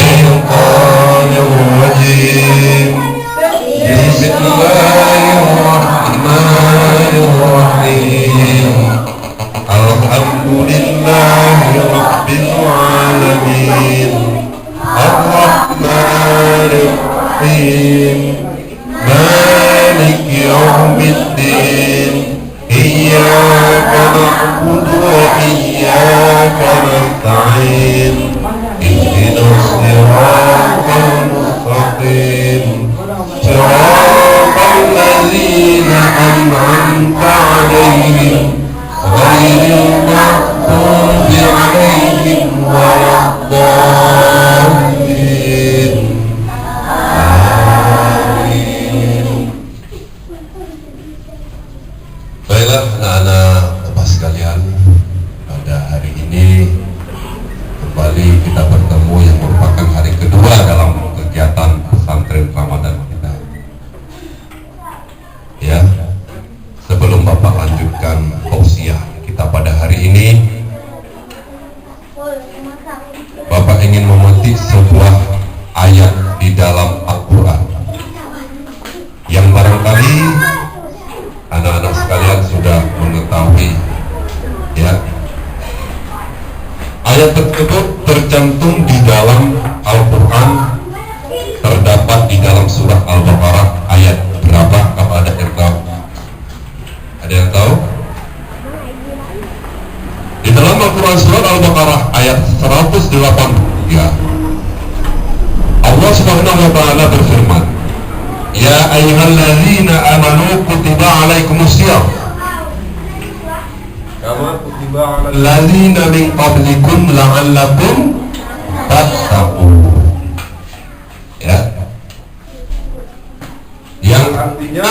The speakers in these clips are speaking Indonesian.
الشيطان الرجيم بسم الله الرحمن الرحيم الحمد لله رب العالمين الرحمن الرحيم مالك يوم الدين إياك نعبد وإياك نستعين اهدنا الصراط المستقيم صراط الذين أنعمت عليهم غير المغضوب عليهم ولا الضالين. آمين. Baiklah anak-anak Bapak sekalian, pada hari ini kembali kita bertemu yang merupakan hari kedua dalam kegiatan pesantren Ramadan kita. Ya, sebelum Bapak lanjutkan tausiah kita pada hari ini, Bapak ingin memetik sebuah ayat di dalam Al-Quran yang barangkali anak-anak sekalian sudah mengetahui. Ya, ayat tersebut tercantum di dalam Al-Quran, terdapat di dalam surah Al-Baqarah ayat berapa? Apa ada yang tahu? Ada yang tahu? Di dalam Al-Quran surah Al-Baqarah ayat 183, Allah Subhanahu wa taala berfirman, Ya ayyuhalladzina amanu kutiba alaikumusiyam kama kutiba alal ladzina min qablikum la'allakum tattaqun. Ya, yang artinya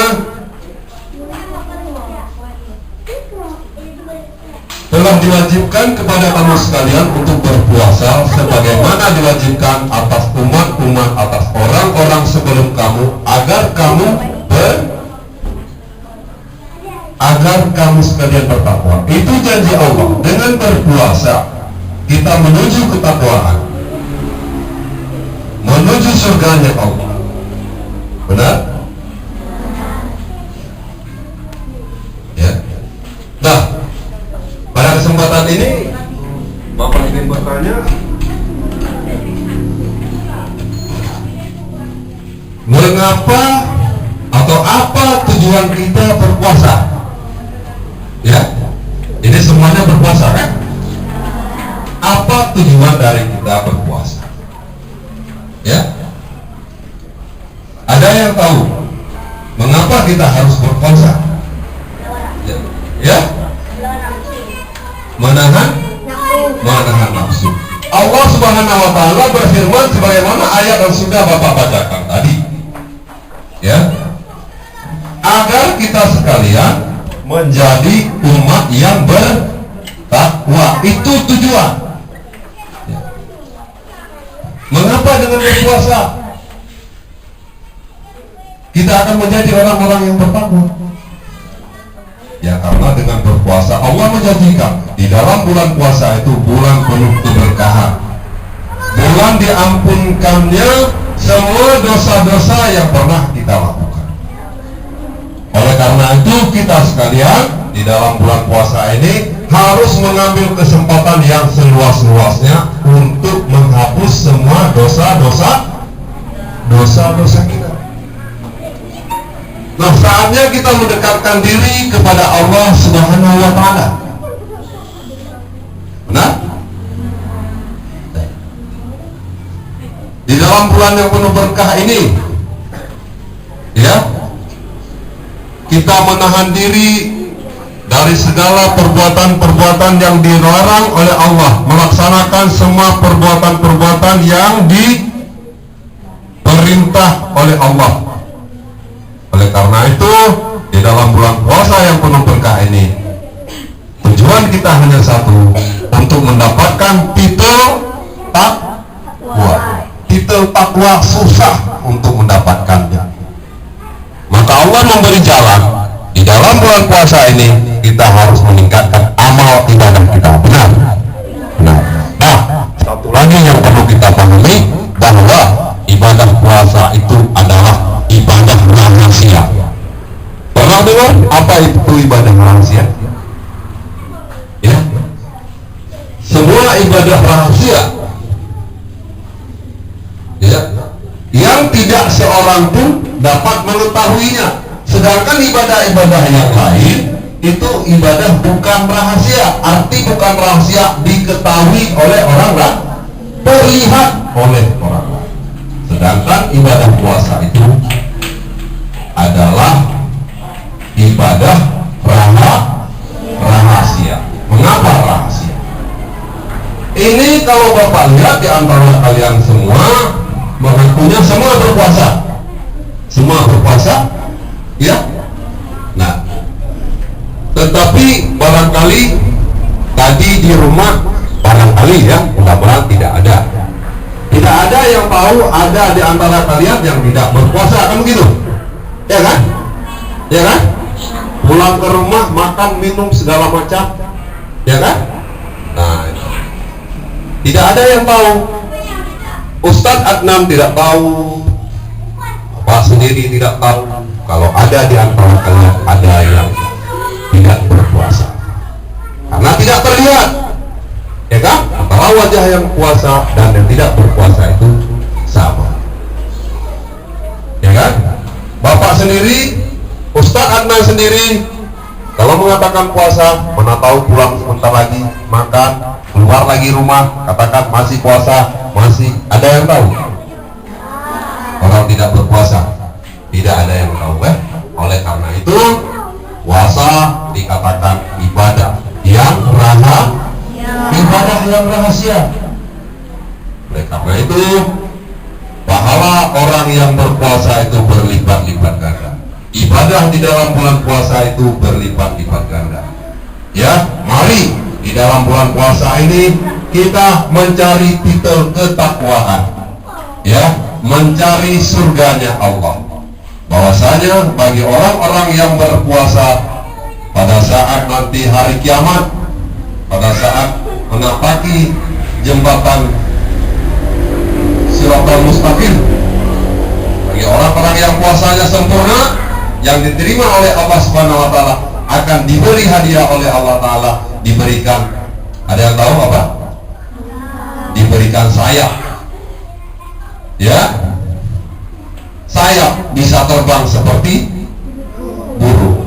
telah diwajibkan kepada kamu sekalian untuk berpuasa sebagaimana diwajibkan atas umat-umat, atas orang-orang sebelum kamu, agar kamu sekalian bertakwa. Itu janji Allah. Dengan berpuasa kita menuju ketakwaan, menuju surganya Allah. Benar? Ya. Nah, pada kesempatan ini Bapak ingin bertanya, mengapa atau apa tujuan kita berpuasa? Ya, ini semuanya berpuasa kan? Apa tujuan dari kita berpuasa? Ya, ada yang tahu mengapa kita harus berpuasa? Ya, menahan nafsu. Allah Subhanahu wa taala berfirman sebagaimana ayat yang sudah Bapak bacakan tadi. Ya, agar kita sekalian menjadi umat yang bertakwa. Itu tujuan. Ya. Mengapa dengan berpuasa kita akan menjadi orang-orang yang bertakwa? Ya, karena dengan berpuasa Allah menjanjikan di dalam bulan puasa itu bulan penuh keberkahan, bulan diampunkannya semua dosa-dosa yang pernah kita lakukan. Oleh karena itu kita sekalian di dalam bulan puasa ini harus mengambil kesempatan yang seluas-luasnya untuk menghapus semua dosa-dosa kita. Nah, saatnya kita mendekatkan diri kepada Allah Subhanahu wa taala. Benar? Di dalam bulan yang penuh berkah ini, ya, kita menahan diri dari segala perbuatan-perbuatan yang dilarang oleh Allah, melaksanakan semua perbuatan-perbuatan yang diperintah oleh Allah. Oleh karena itu, di dalam bulan puasa yang penuh berkah ini, tujuan kita hanya satu, untuk mendapatkan titel takwa. Titel takwa susah untuk mendapatkannya. Maka Allah memberi jalan. Di dalam bulan puasa ini kita harus meningkatkan amal ibadah kita. Benar? Benar. Nah, satu lagi yang perlu kita pahami, ibadah rahasia, ya, yang tidak seorang pun dapat mengetahuinya. Sedangkan ibadah-ibadah yang lain itu ibadah bukan rahasia. Arti bukan rahasia, diketahui oleh orang lain, terlihat oleh orang lain. Sedangkan ibadah puasa itu adalah ibadah rahasia. Mengapa rahasia? Ini kalau Bapak lihat di antara kalian semua mengakunya semua berpuasa. Semua berpuasa, ya. Nah, tetapi barangkali tadi di rumah, barangkali ya, mudah-mudahan tidak ada. Tidak ada yang tahu ada di antara kalian yang tidak berpuasa, kan begitu? Ya kan? Ya kan? Pulang ke rumah makan minum segala macam, ya kan? Nah, tidak ada yang tahu. Ustadz Adnan tidak tahu, Bapak sendiri tidak tahu. Kalau ada di antara kalian ada yang tidak berpuasa, karena tidak terlihat, ya kan? Antara wajah yang puasa dan yang tidak berpuasa itu sama, ya kan? Bapak sendiri, Ustadz Adnan sendiri, kalau mengatakan puasa, mana tahu pulang sebentar lagi makan, keluar lagi rumah, katakan masih puasa, masih ada yang tahu? Orang tidak berpuasa, tidak ada yang tahu, Oleh karena itu, puasa dikatakan ibadah yang rahasia. Oleh karena itu, pahala orang yang berpuasa itu berlipat-lipat ganda. Ibadah di dalam bulan puasa itu berlipat-lipat ganda. Ya, mari di dalam bulan puasa ini kita mencari titel ketakwaan, ya, mencari surganya Allah. Bahwasanya bagi orang-orang yang berpuasa pada saat nanti hari kiamat, pada saat menapaki jembatan Shiratal Mustaqim, bagi orang-orang yang puasanya sempurna, yang diterima oleh Allah Subhanahu wa taala, akan diberi hadiah oleh Allah taala, diberikan, ada yang tahu apa? Diberikan sayap. Ya. Sayap, bisa terbang seperti burung.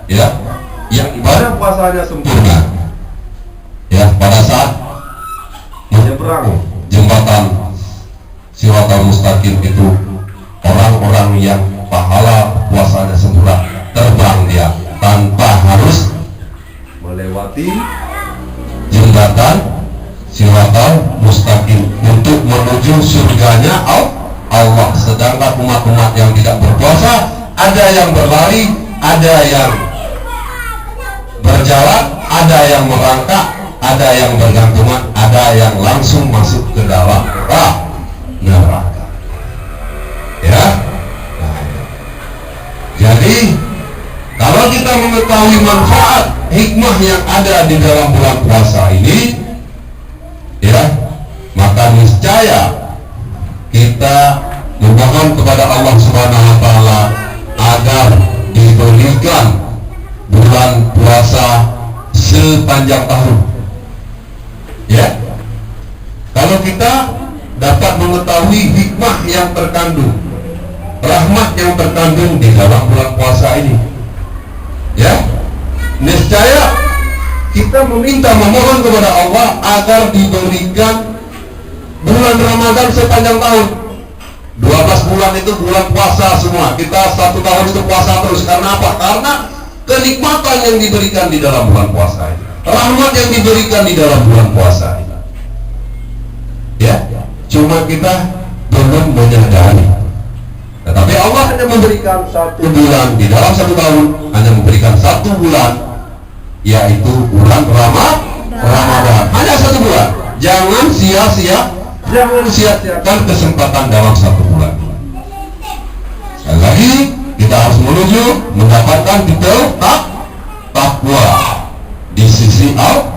Ya. Yang ibadah puasanya sempurna. Ya, pada saat menyeberang jembatan Shiratal Mustaqim itu, orang-orang yang pahala puasanya sempurna terbang dia tanpa harus melewati jembatan Shiratal Mustaqim untuk menuju surganya Allah. Sedangkan umat-umat yang tidak berpuasa, ada yang berlari, ada yang berjalan, ada yang merangkak, ada yang bergantungan, ada yang langsung masuk ke dalam neraka. Ya. Jadi kalau kita mengetahui manfaat hikmah yang ada di dalam bulan puasa ini, ya, maka niscaya kita memohon kepada Allah Subhanahu wa taala agar diberikan bulan puasa sepanjang tahun. Ya. Kalau kita dapat mengetahui hikmah yang terkandung, rahmat yang terkandung di dalam bulan puasa ini, ya, niscaya kita memohon kepada Allah agar diberikan bulan Ramadan sepanjang tahun. 12 bulan itu bulan puasa semua. Kita 1 tahun itu puasa terus. Karena apa? Karena kenikmatan yang diberikan di dalam bulan puasa ini, rahmat yang diberikan di dalam bulan puasa ini. Ya, cuma kita belum menyadari. Tetapi Allah hanya memberikan 1 bulan di dalam 1 tahun, hanya memberikan 1 bulan, yaitu bulan Ramadan. Hanya 1 bulan. Jangan sia-siakan kesempatan dalam 1 bulan. Sekali lagi, kita harus menuju mendapatkan titel takwa di sisi Allah